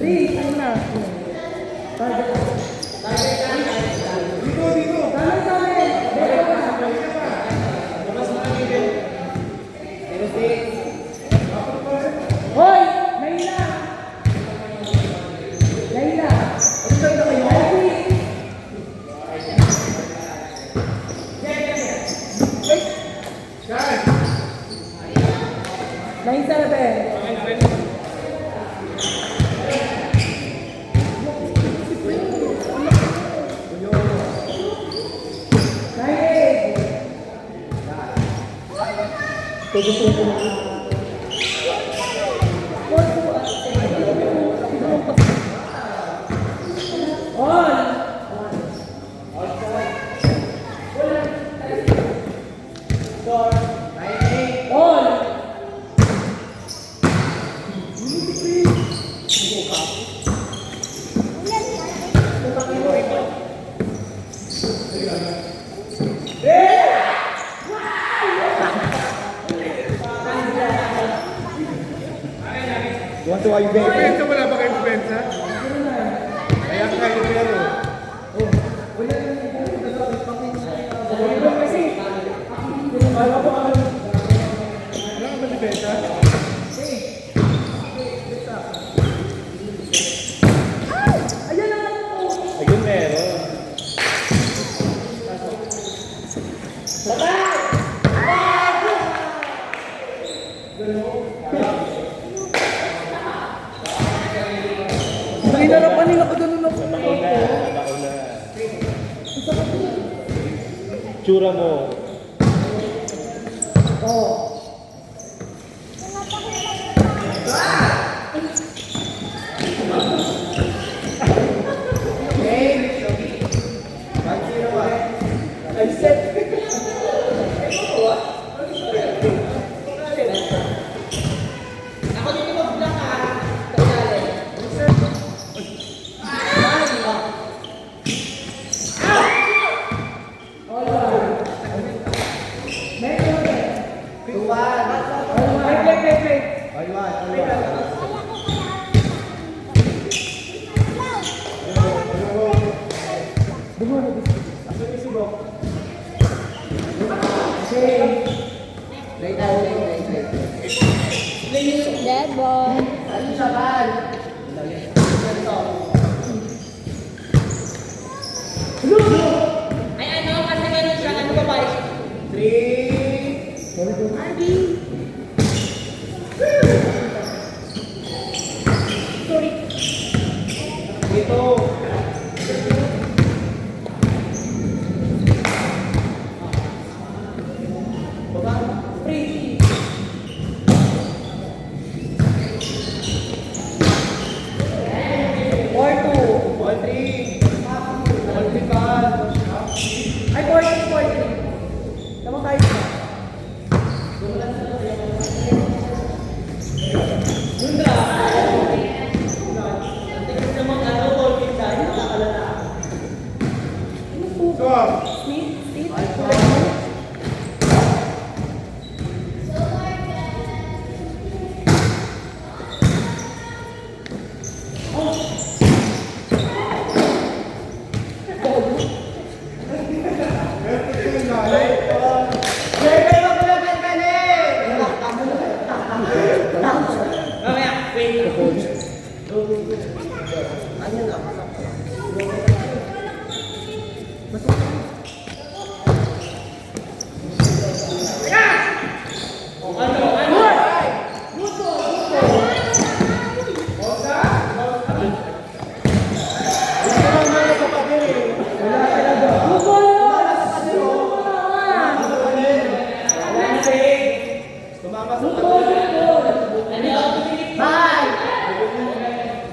Please, ano na? Dito, dito. Dami. Hoy! Layla! Layla! Ano kayo na kayo? Lain sana ba eh? Tuwa yung baby. Pensa, wala ba kayong pensa? Kaya kayo pero. Wala ka ba si pensa? Ayun na lang po. Ayun meron. Hinarapan nila ko ganun ako. Tsura mo. Oo. I said, ako dito mag-block ka. Dead ball. Ay ano, kasi meron siya, ano ba ba? 3. Ay, 40. Tama tayo siya. Dundra. Tingnan naman ano, Tolkien tayo, nakakalala. So, Steve?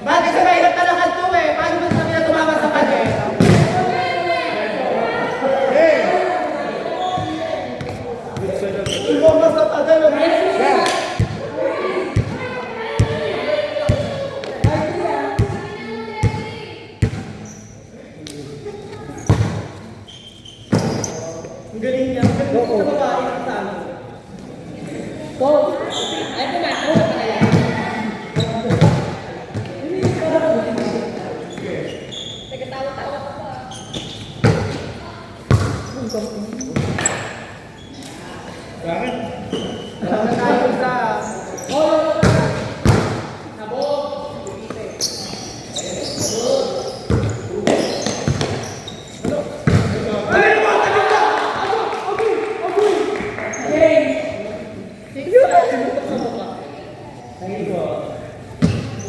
Bakit sa mahirap talakan to eh? Paano ba sabi na tumama sa pader? Tumama sa pader. Ang galing niya. Ang galing sa babae ng tama. Go! Ay, kumakas. Bakit? Alam na tayo sa...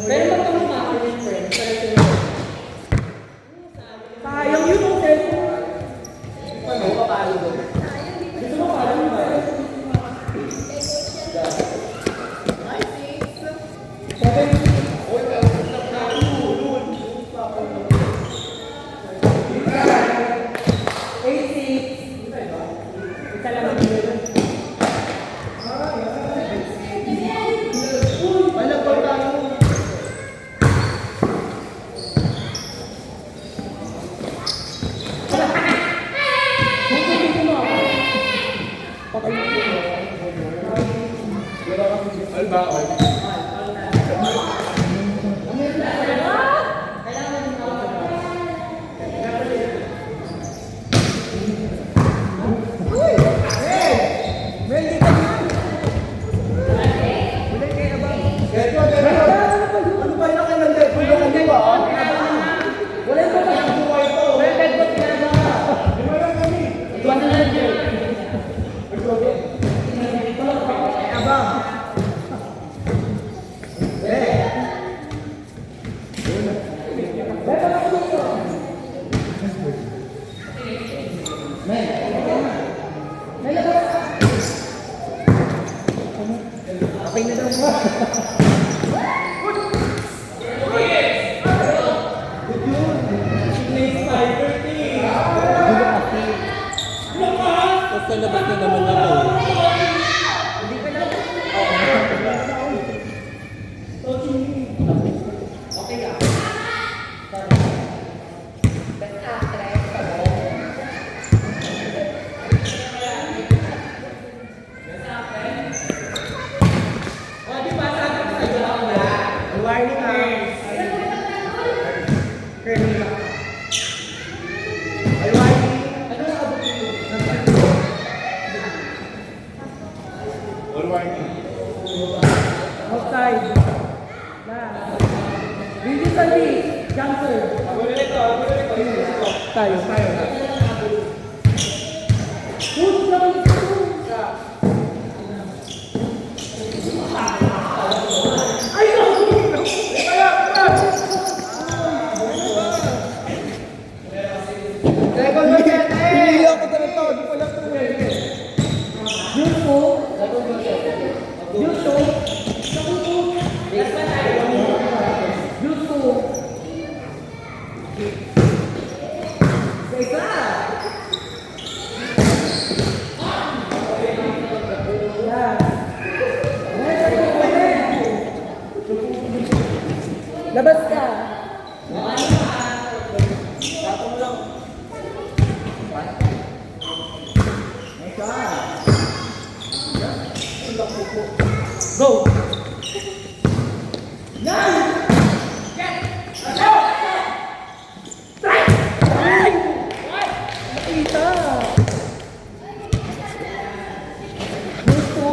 Pero magtanong ka ako yung friend. Sayang yun ang cellphone. Ano, papalo doon? Gusto mo pala mo ba? Ano ba? Ano ba yung kinagay? Pulungan mo ba? Wala yung ba? Buhay to. Wala yung ba? Pinagawa. Sa labas na naman ako. Warning ha. Ay, warning. Ano yung abot nito? All warning. Outside. Na. Hindi sa lead. Jumper. Tayo. Push lang ito. Second one set, eh! Pinili ako talaga to. Di ko lang ito eh. Beautiful. Beautiful. Beautiful. Isa. Labas ka. Go! Nakita! Gusto?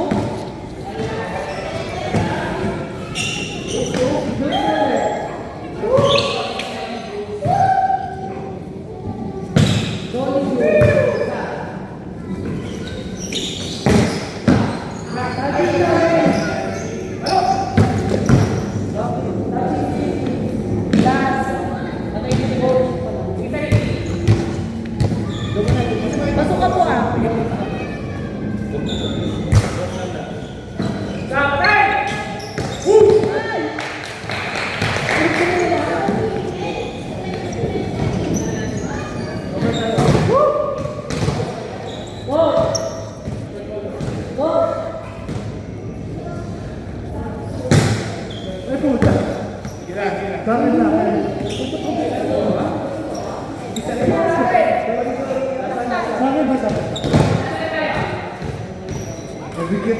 Pasok ka po ah. Go! Go! Ay puta. Sige na, sige na. Bakit na? Bakit ba sa? Nabigit.